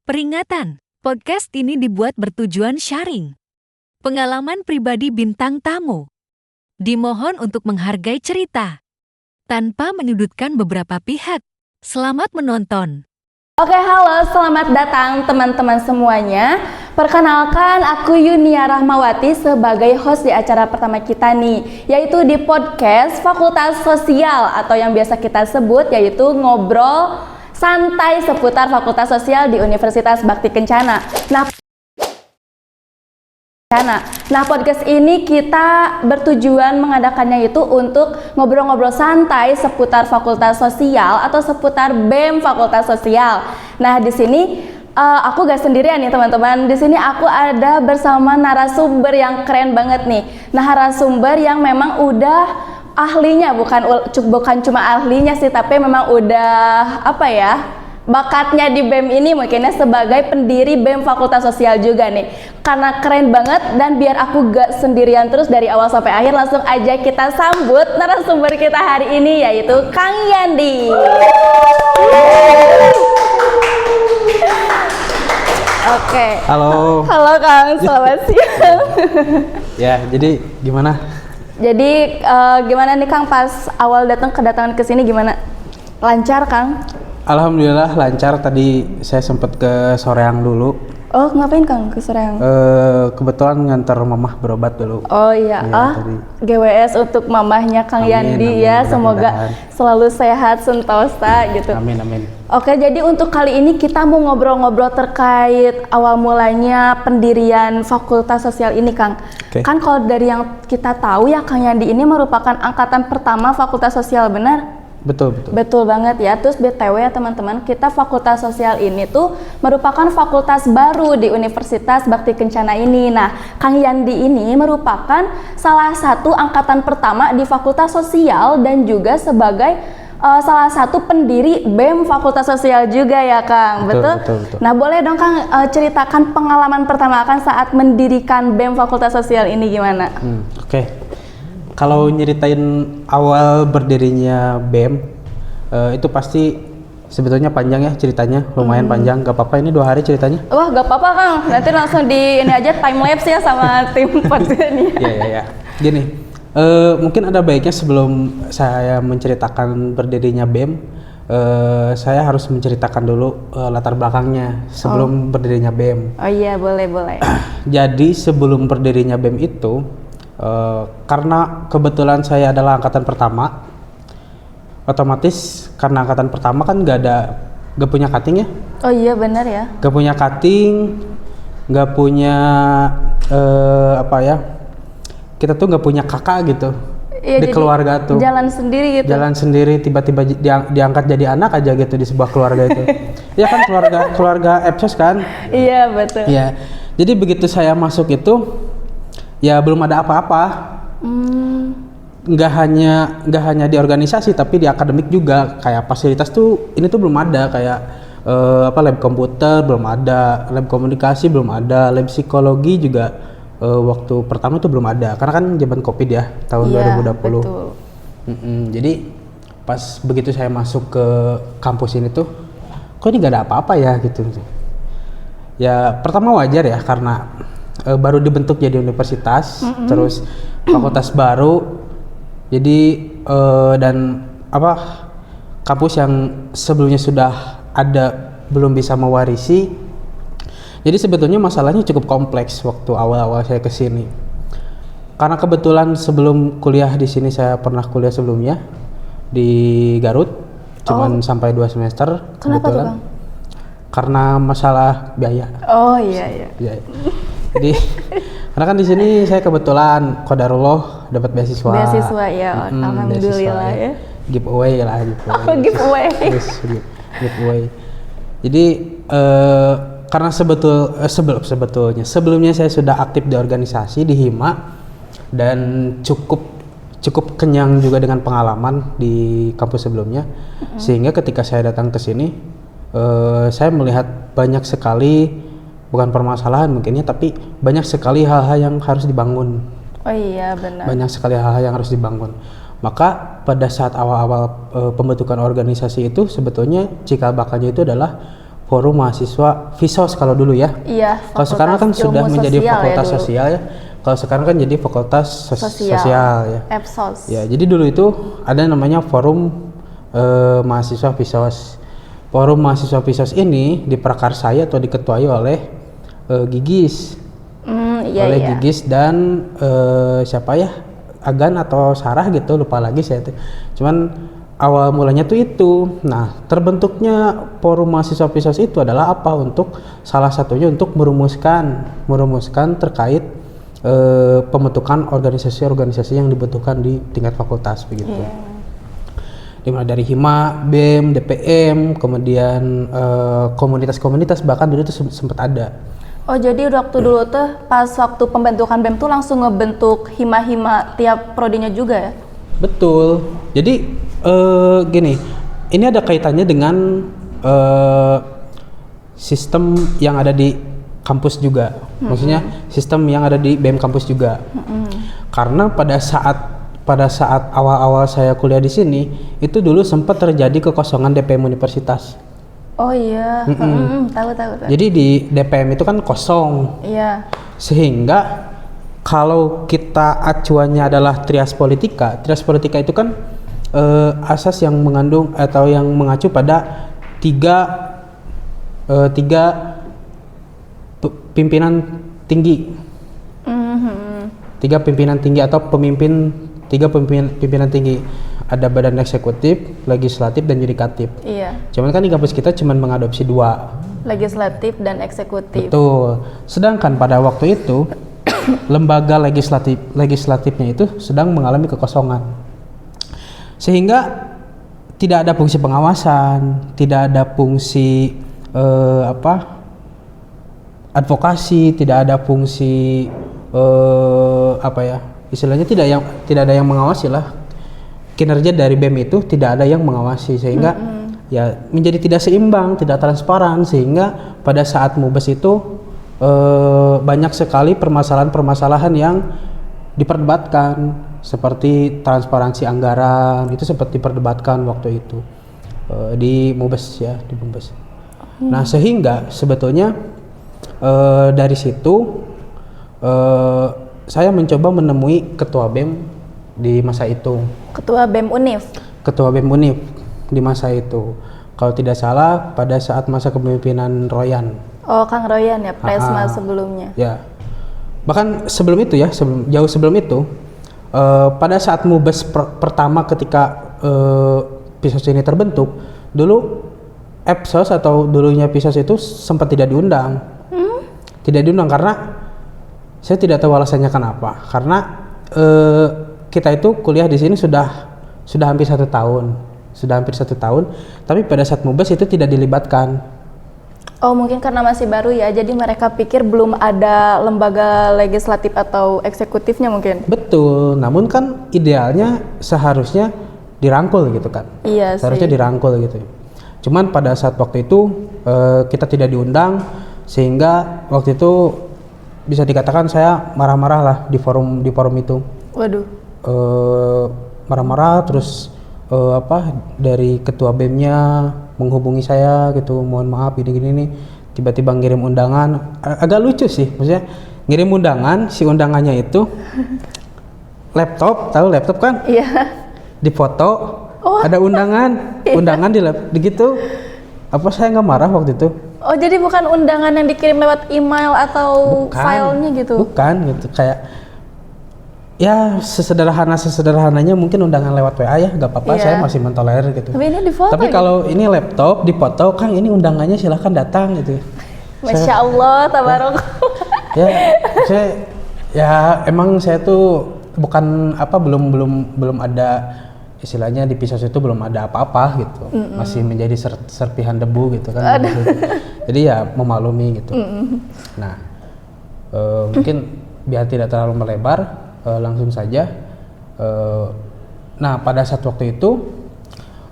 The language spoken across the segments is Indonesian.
Peringatan, podcast ini dibuat bertujuan sharing pengalaman pribadi bintang tamu. Dimohon untuk menghargai cerita tanpa menyudutkan beberapa pihak. Selamat menonton. Oke, halo, selamat datang teman-teman semuanya. Perkenalkan, aku Yunia Rahmawati sebagai host di acara pertama kita nih, yaitu di podcast Fakultas Sosial atau yang biasa kita sebut yaitu ngobrol santai seputar Fakultas Sosial di Universitas Bakti Kencana. Nah, podcast ini kita bertujuan mengadakannya itu untuk ngobrol-ngobrol santai seputar Fakultas Sosial atau seputar BEM Fakultas Sosial. Nah, di sini aku gak sendirian nih teman-teman. Di sini aku ada bersama narasumber yang keren banget nih. Nah, narasumber yang memang udah ahlinya, bukan cuma ahlinya sih, tapi memang udah bakatnya di BEM ini mungkinnya sebagai pendiri BEM Fakultas Sosial juga nih. Karena keren banget, dan biar aku gak sendirian terus dari awal sampai akhir, langsung aja kita sambut narasumber kita hari ini, yaitu Kang Yandi. Oke. Halo. Halo Kang, selamat siang. Ya, jadi gimana? Jadi gimana nih Kang pas awal kedatangan ke sini gimana? Lancar Kang? Alhamdulillah lancar. Tadi saya sempat ke Soreang dulu. Oh, ngapain Kang ke Soreang? Kebetulan nganter mamah berobat dulu. Oh iya, tadi. GWS untuk mamahnya Kang Yandi ya, semoga selalu sehat sentosa gitu. Amin, amin. Oke, jadi untuk kali ini kita mau ngobrol-ngobrol terkait awal mulanya pendirian Fakultas Sosial ini Kang. Oke. Kan kalau dari yang kita tahu ya, Kang Yandi ini merupakan angkatan pertama Fakultas Sosial, benar? Betul. Betul banget ya. Terus BTW ya teman-teman, kita Fakultas Sosial ini tuh merupakan fakultas baru di Universitas Bakti Kencana ini. Nah, Kang Yandi ini merupakan salah satu angkatan pertama di Fakultas Sosial dan juga sebagai salah satu pendiri BEM Fakultas Sosial juga ya Kang. Betul? Nah, boleh dong Kang ceritakan pengalaman pertama Kang saat mendirikan BEM Fakultas Sosial ini gimana? Oke. Kalau nyeritain awal berdirinya BEM, itu pasti sebetulnya panjang ya ceritanya, lumayan panjang. Gak apa-apa ini 2 hari ceritanya? Wah, gak apa-apa Kang, nanti langsung ini aja time lapse ya sama tim podcast ini. Iya. Gini, mungkin ada baiknya sebelum saya menceritakan berdirinya BEM, saya harus menceritakan dulu latar belakangnya sebelum berdirinya BEM. Oh iya, boleh. Jadi sebelum berdirinya BEM itu, karena kebetulan saya adalah angkatan pertama, otomatis karena angkatan pertama kan gak punya cutting ya. Oh iya benar ya. Gak punya cutting, gak punya kita tuh gak punya kakak gitu. Iya, di keluarga tuh jalan sendiri gitu. Jalan sendiri, tiba-tiba diangkat jadi anak aja gitu di sebuah keluarga itu. Ya kan keluarga Epsos kan. Iya betul. Iya. Jadi begitu saya masuk itu, ya belum ada apa-apa. Nggak hanya di organisasi tapi di akademik juga. Kayak fasilitas tuh ini tuh belum ada, kayak lab komputer belum ada, lab komunikasi belum ada, lab psikologi juga waktu pertama tuh belum ada karena kan zaman Covid ya, tahun 2020. Betul. Jadi pas begitu saya masuk ke kampus ini tuh, kok ini nggak ada apa-apa ya gitu. Ya pertama wajar ya karena baru dibentuk jadi universitas, terus fakultas baru, jadi dan kampus yang sebelumnya sudah ada belum bisa mewarisi. Jadi sebetulnya masalahnya cukup kompleks waktu awal-awal saya kesini. Karena kebetulan sebelum kuliah di sini saya pernah kuliah sebelumnya di Garut, cuman sampai 2 semester. Kenapa tuh Bang? Karena masalah biaya. Oh iya. Jadi karena kan di sini saya kebetulan qadarullah dapat beasiswa. Beasiswa ya, alhamdulillah ya. Giveaway lah gitu. Oh, giveaway. Giveaway. Jadi karena sebelumnya saya sudah aktif di organisasi di Hima dan cukup kenyang juga dengan pengalaman di kampus sebelumnya, sehingga ketika saya datang ke sini saya melihat banyak sekali, bukan permasalahan mungkinnya, tapi banyak sekali hal-hal yang harus dibangun. Oh iya benar. Banyak sekali hal-hal yang harus dibangun. Maka pada saat awal-awal pembentukan organisasi itu sebetulnya cikal bakalnya itu adalah Forum Mahasiswa Visos kalau dulu ya. Iya. Kalau sekarang kan Fakultas sudah Ilmu menjadi Sosial fakultas ya dulu. sosial ya. Kalau sekarang kan jadi fakultas sosial ya. Epsos. Ya, jadi dulu itu ada namanya Forum Mahasiswa Visos. Forum Mahasiswa Visos ini diprakarsai atau diketuai oleh Gigis. Iya, Oleh iya. Gigis dan siapa ya? Agan atau Sarah gitu, lupa lagi saya tuh. Cuman awal mulanya tuh itu. Nah, terbentuknya Forum Mahasiswa Visos itu adalah apa? Untuk salah satunya untuk merumuskan terkait pembentukan organisasi-organisasi yang dibutuhkan di tingkat fakultas begitu. Iya. Dimulai dari Hima, BEM, DPM, kemudian komunitas-komunitas, bahkan dulu itu sempat ada. Oh, jadi waktu dulu tuh pas waktu pembentukan BEM tuh langsung ngebentuk hima-hima tiap prodinya juga ya? Betul. Jadi gini, ini ada kaitannya dengan sistem yang ada di kampus juga. Maksudnya sistem yang ada di BEM kampus juga. Karena pada saat awal-awal saya kuliah di sini, itu dulu sempat terjadi kekosongan DPM universitas. Oh iya, tahu. Jadi di DPM itu kan kosong. Iya. Sehingga kalau kita acuannya adalah trias politika itu kan asas yang mengandung atau yang mengacu pada tiga pimpinan tinggi. Tiga pimpinan tinggi atau tiga pimpinan tinggi. Ada badan eksekutif, legislatif, dan yudikatif. Iya. Cuman kan di kampus kita cuman mengadopsi 2. Legislatif dan eksekutif. Betul. Sedangkan pada waktu itu lembaga legislatifnya itu sedang mengalami kekosongan. Sehingga tidak ada fungsi pengawasan, tidak ada fungsi advokasi, tidak ada fungsi istilahnya tidak ada yang mengawasi lah. Kinerja dari BEM itu tidak ada yang mengawasi, sehingga ya menjadi tidak seimbang, tidak transparan, sehingga pada saat MUBES itu banyak sekali permasalahan-permasalahan yang diperdebatkan, seperti transparansi anggaran, itu sempat diperdebatkan waktu itu di MUBES ya, di MUBES. Nah, sehingga sebetulnya dari situ saya mencoba menemui ketua BEM di masa itu. Ketua BEM Univ. Ketua BEM Univ di masa itu. Kalau tidak salah pada saat masa kepemimpinan Royan. Oh, Kang Royan ya, Presma sebelumnya. Ya. Bahkan sebelum itu ya, jauh sebelum itu, pada saat MUBES pertama ketika Visos ini terbentuk, dulu Epsos atau dulunya Visos itu sempat tidak diundang. Tidak diundang karena saya tidak tahu alasannya kenapa. Karena kita itu kuliah di sini sudah hampir 1 tahun, tapi pada saat MUBES itu tidak dilibatkan. Oh, mungkin karena masih baru ya, jadi mereka pikir belum ada lembaga legislatif atau eksekutifnya mungkin. Betul, namun kan idealnya seharusnya dirangkul gitu kan. Iya seharusnya sih. dirangkul gitu. Cuman pada saat waktu itu kita tidak diundang, sehingga waktu itu bisa dikatakan saya marah-marah lah di forum itu. Waduh. Marah-marah terus dari ketua BEM-nya menghubungi saya gitu, mohon maaf gini-gini nih, tiba-tiba ngirim undangan. Agak lucu sih, maksudnya ngirim undangan, si undangannya itu laptop, tahu laptop kan? Iya. Difoto, ada undangan di gitu. Apa saya nggak marah waktu itu? Oh, jadi bukan undangan yang dikirim lewat email atau filenya gitu? Bukan gitu, kayak ya sesederhananya mungkin undangan lewat WA ya, nggak apa-apa, saya masih mentolerir gitu. Tapi ini difoto. Tapi kalau ini laptop dipoto, Kang ini undangannya silahkan datang gitu. Masya Allah, tabarok. Emang saya tuh bukan belum ada istilahnya di Visos itu belum ada apa-apa gitu, masih menjadi serpihan debu gitu kan. Jadi ya memaklumi gitu. Nah, mungkin biar tidak terlalu melebar. Langsung saja. Nah, pada saat waktu itu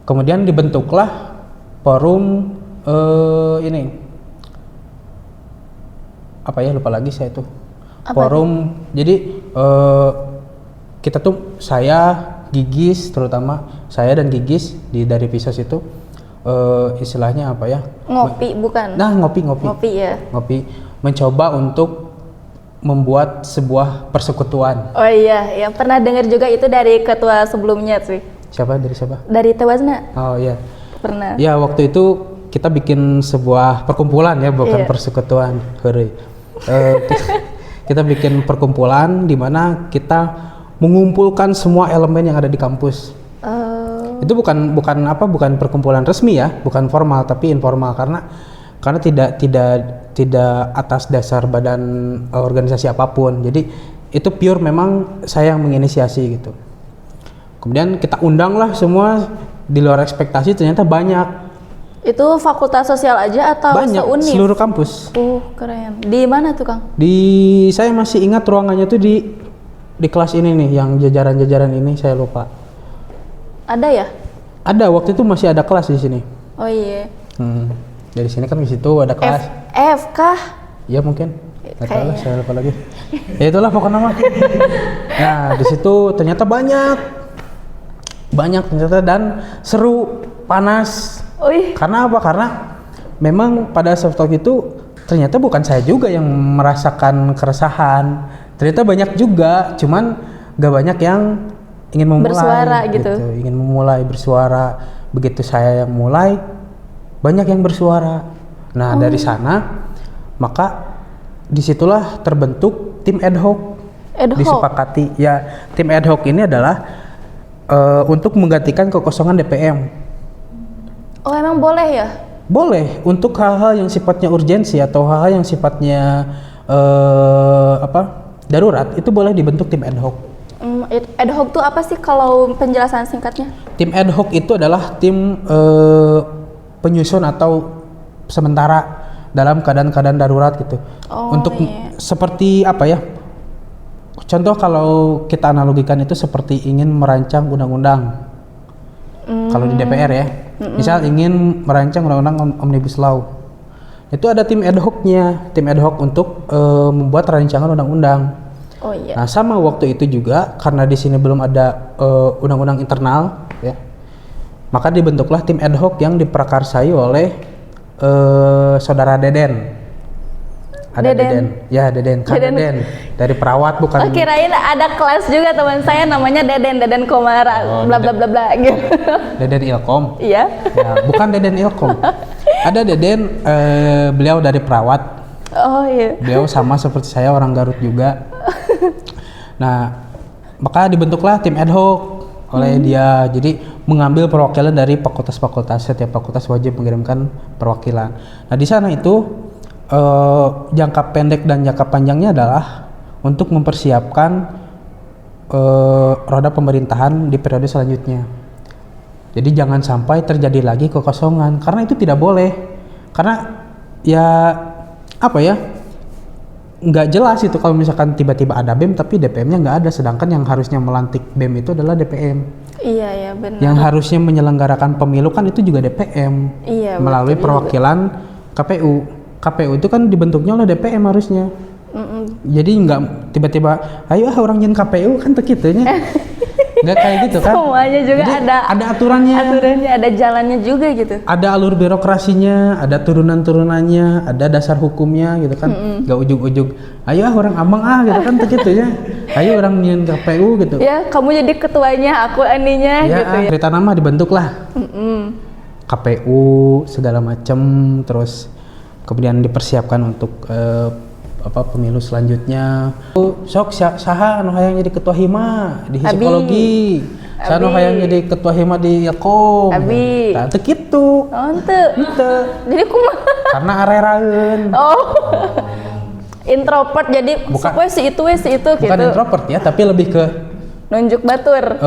kemudian dibentuklah forum lupa lagi saya itu. Forum. Jadi kita tuh saya, Gigis, terutama saya dan Gigis dari Visos itu istilahnya apa ya? Ngopi bukan? Nah, ngopi. Ngopi ya. Ngopi, mencoba untuk membuat sebuah persekutuan. Oh iya, yang pernah dengar juga itu dari ketua sebelumnya sih. Siapa? Dari siapa? Dari Tewasna. Oh iya. Pernah. Ya, waktu itu kita bikin sebuah perkumpulan ya, bukan Iya. persekutuan. Heureuy. Kita bikin perkumpulan di mana kita mengumpulkan semua elemen yang ada di kampus. Itu bukan perkumpulan resmi ya, bukan formal tapi informal karena tidak atas dasar badan organisasi apapun. Jadi itu pure memang saya yang menginisiasi gitu. Kemudian kita undanglah semua, di luar ekspektasi ternyata banyak. Itu fakultas sosial aja atau Banyak, seuniv? seluruh kampus. Keren. Di mana tuh, Kang? Saya masih ingat ruangannya tuh di kelas ini nih, yang jajaran-jajaran ini saya lupa. Ada ya? Ada, waktu itu masih ada kelas di sini. Oh iya. Dari sini kan di situ ada kelas. F kah? Ya mungkin. Nggak tahu lah, Kayaknya. saya lupa lagi. Ya itulah pokoknya mah. Nah, di situ ternyata banyak ternyata, dan seru, panas. Karena apa? Karena memang pada saat itu ternyata bukan saya juga yang merasakan keresahan. Ternyata banyak juga, cuman gak banyak yang ingin memulai bersuara gitu. Ingin memulai bersuara. Begitu saya yang mulai, banyak yang bersuara. Nah, dari sana maka disitulah terbentuk tim ad hoc. Disepakati ya, tim ad hoc ini adalah untuk menggantikan kekosongan DPM. Oh, emang boleh ya? Boleh, untuk hal-hal yang sifatnya urgensi atau hal-hal yang sifatnya darurat, itu boleh dibentuk tim ad hoc. Ad hoc tuh apa sih kalau penjelasan singkatnya? Tim ad hoc itu adalah tim penyusun atau sementara dalam keadaan-keadaan darurat gitu. Untuk seperti apa ya? Contoh kalau kita analogikan itu seperti ingin merancang undang-undang. Kalau di DPR ya, misal ingin merancang undang-undang Omnibus Law, itu ada tim ad hoc-nya, tim ad hoc untuk membuat rancangan undang-undang. Oh iya. Nah, sama waktu itu juga karena di sini belum ada undang-undang internal, ya, maka dibentuklah tim ad hoc yang diprakarsai oleh saudara Deden. Ada Deden. Ya, Deden. Kan Deden. Dari perawat bukan. Oh, kirain ada kelas juga teman saya namanya Deden Komara, bla bla bla bla gitu. Deden Ilkom. Iya. Ya, bukan Deden Ilkom. Ada Deden, beliau dari perawat. Oh iya. Beliau sama seperti saya, orang Garut juga. Nah, maka dibentuklah tim ad hoc oleh dia. Jadi mengambil perwakilan dari fakultas-fakultas. Setiap fakultas wajib mengirimkan perwakilan. Nah, di sana itu jangka pendek dan jangka panjangnya adalah untuk mempersiapkan roda pemerintahan di periode selanjutnya. Jadi jangan sampai terjadi lagi kekosongan, karena itu tidak boleh. Karena ya apa ya, nggak jelas itu kalau misalkan tiba-tiba ada BEM tapi DPM-nya nggak ada, sedangkan yang harusnya melantik BEM itu adalah DPM. Iya benar. Yang harusnya menyelenggarakan pemilu kan itu juga DPM. Iya. Melalui perwakilan KPU. KPU itu kan dibentuknya oleh DPM harusnya. Jadi nggak tiba-tiba, ayo orang nyen KPU kan tekitunya. Nggak kayak gitu kan. Semuanya juga. Jadi ada aturannya, ada jalannya juga gitu. Ada alur birokrasinya, ada turunan-turunannya, ada dasar hukumnya gitu kan. Nggak ujug-ujug, ayo orang abang gitu kan tekitunya. Ayo orang nyen KPU gitu. Ya, kamu jadi ketuanya, aku aninya ya, gitu ya. Cerita nama dibentuklah. KPU segala macam, terus kemudian dipersiapkan untuk pemilu selanjutnya. Sok saha anu hayang jadi ketua hima di psikologi. Saha anu hayang jadi ketua hima di Ilkom. Abi. Tah teu kitu. Oh, henteu. Jadi kumaha? Karena areraeun. Oh. Introvert jadi sok we si itu gitu. Bukan introvert ya, tapi lebih ke nunjuk batur.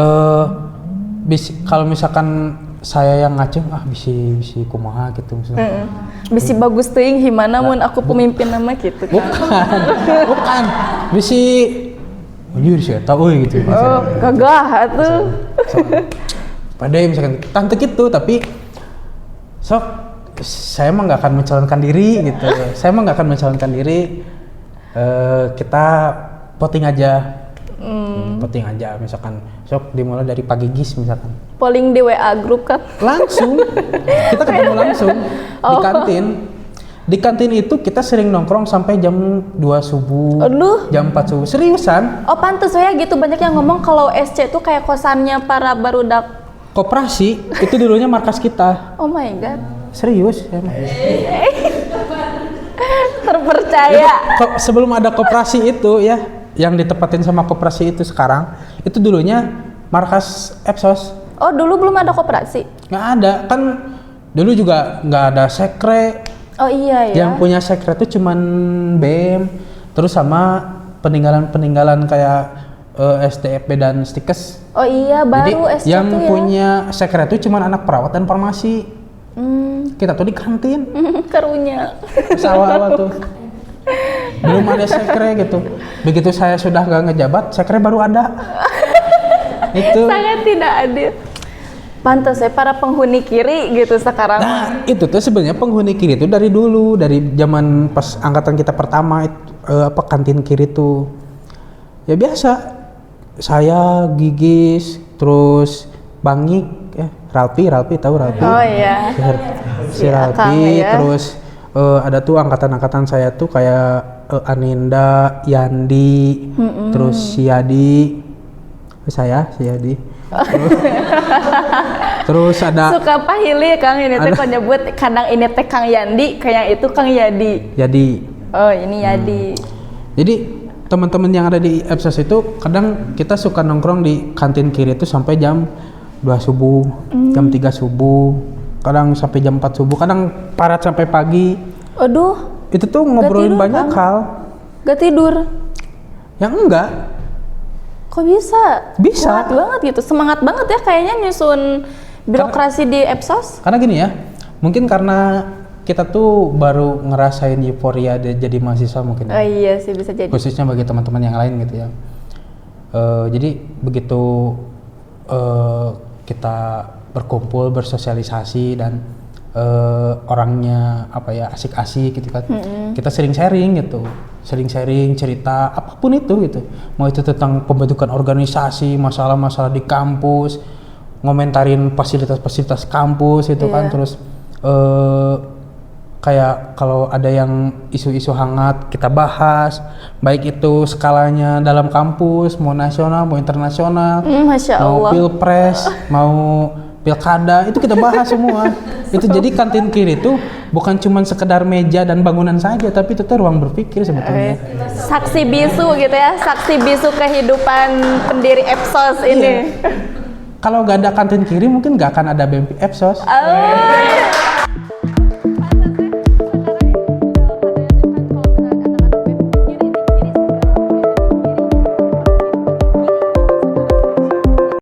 Kalau misalkan saya yang ngaceng, bisi kumaha gitu misalnya. Bisi bagus teuing himana mun aku pemimpin nama gitu kan. Bukan. Bisi anjir sih eta euy gitu. Oh, gagah atuh. Padahal misalkan tante gitu, tapi sok saya mah nggak akan mencalonkan diri gitu. Saya mah nggak akan mencalonkan diri. Kita voting aja. Voting aja misalkan. Sok dimulai dari Pak Gigis misalkan. polling di WA grup kan? Langsung kita ketemu langsung di kantin. Di kantin itu kita sering nongkrong sampai jam 2 subuh, Aduh. jam 4 subuh. Seriusan? Oh pantes ya gitu, banyak yang ngomong kalau SC tuh kayak kosannya para barudak. Koperasi itu dulunya markas kita. Oh my god. Serius emang. Terpercaya. Sebelum ada koperasi itu ya, yang ditempatin sama koperasi itu sekarang, itu dulunya markas Epsos. Oh dulu belum ada koperasi? Nggak ada, kan dulu juga nggak ada sekre. Oh iya ya. Yang punya sekre itu cuman BEM, terus sama peninggalan-peninggalan kayak STFB dan Stikes. Oh iya, baru Jadi SC yang tuh ya. punya sekre itu cuman anak perawat dan farmasi. Kita tuh di kantin. Karunya. Pas awal-awal tuh belum ada sekre gitu. Begitu saya sudah nggak ngejabat, sekre baru ada. Itu. Sangat tidak adil. Pantas ya para penghuni kiri gitu sekarang. Nah, itu tuh sebenarnya penghuni kiri itu dari dulu, dari zaman pas angkatan kita pertama kantin kiri tuh. Ya biasa. Saya Gigis, terus Bangik, Ralpi tahu Ralpi? Oh iya. Si Akang Ralpi, ya. terus ada tuh angkatan-angkatan saya tuh kayak Aninda, Yandi, terus Siadi, saya Siadi. Terus ada Suka pahili Kang ini teh kok nyebut kadang ini teh Kang Yandi, kayak itu Kang Yadi. Yadi. Oh ini Yadi. Jadi teman-teman yang ada di Epsos itu kadang kita suka nongkrong di kantin kiri itu sampai jam 2 subuh, jam 3 subuh, kadang sampai jam 4 subuh, kadang parat sampai pagi. Aduh, Itu tuh ngobrolin tidur, banyak Kang? hal. gak tidur. Yang enggak, Kok bisa? Bisa. Kuat banget gitu, semangat banget ya kayaknya nyusun birokrasi di Epsos. karena gini ya, mungkin karena kita tuh baru ngerasain euforia jadi mahasiswa mungkin. Oh iya sih bisa jadi. Khususnya bagi teman-teman yang lain gitu ya. Jadi begitu kita berkumpul bersosialisasi dan orangnya apa ya asik-asik gitu kan, kita sering sharing gitu, cerita apapun itu gitu, mau itu tentang pembentukan organisasi, masalah-masalah di kampus, ngomentarin fasilitas-fasilitas kampus itu kan, Iya. terus kayak kalau ada yang isu-isu hangat kita bahas, baik itu skalanya dalam kampus, mau nasional, mau internasional, Masya mau Allah. pilpres, mau pilkada, itu kita bahas semua. Itu jadi kantin kiri itu bukan cuma sekedar meja dan bangunan saja, tapi itu tuh ruang berpikir sebetulnya. Saksi bisu gitu ya, saksi bisu kehidupan pendiri Epsos ini. Kalau nggak ada kantin kiri mungkin nggak akan ada BEM Epsos. Oh.